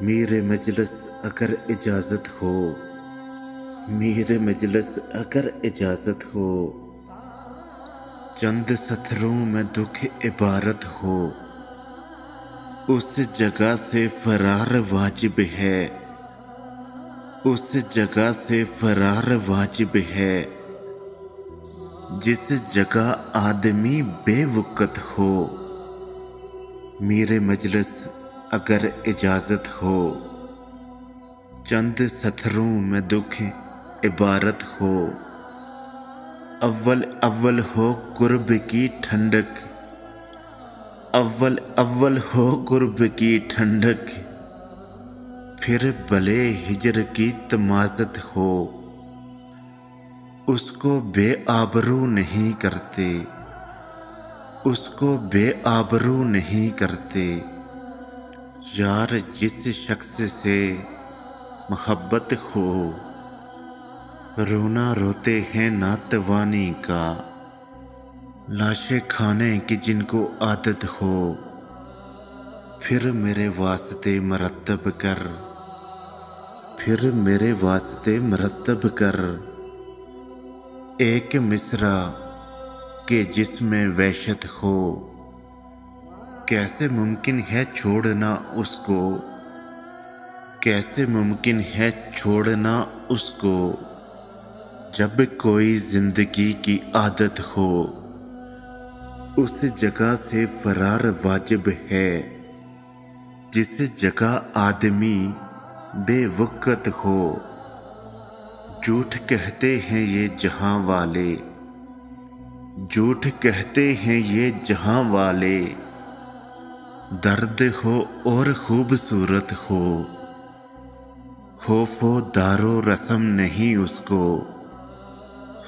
मेरे मजलिस अगर इजाज़त हो, मेरे मजलिस अगर इजाज़त हो, चंद सथरों में दुख इबारत हो, उस जगह से फरार वाजिब है, उस जगह से फरार वाजिब है, जिस जगह आदमी बेवक़्त हो। मेरे मजलिस अगर इजाज़त हो, चंद सथरों में दुख इबारत हो, अव्वल अव्वल हो कुर्ब की ठंडक, अव्वल अव्वल हो कुर्ब की ठंडक, फिर भले हिजर की तमाज़त हो, उसको बेआबरू नहीं करते, उसको बेआबरू नहीं करते। यार जिस शख्स से मोहब्बत हो, रोना रोते हैं नातवानी का, लाशें खाने की जिनको आदत हो, फिर मेरे वास्ते मरतब कर, फिर मेरे वास्ते मरतब कर, एक मिसरा के जिसमें वहशत हो। कैसे मुमकिन है छोड़ना उसको, कैसे मुमकिन है छोड़ना उसको, जब कोई जिंदगी की आदत हो। उस जगह से फरार वाजिब है, जिस जगह आदमी बेवक़्त हो। झूठ कहते हैं ये जहां वाले, झूठ कहते हैं ये जहां वाले, दर्द हो और खूबसूरत हो, खौफो दारो रस्म नहीं उसको,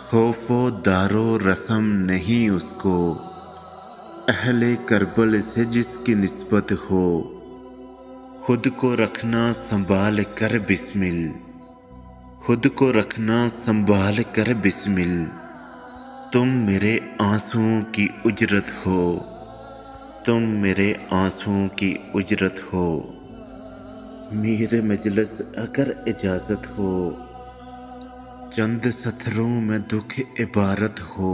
खौफो दारो रस्म नहीं उसको। अहले करबल से जिसकी निस्बत हो, खुद को रखना संभाल कर बिस्मिल, खुद को रखना संभाल कर बिस्मिल। तुम मेरे आंसुओं की उजरत हो, तुम मेरे आंसुओं की उजरत हो। मेरे मजलिस अगर इजाज़त हो, चंद सथरों में दुख इबारत हो,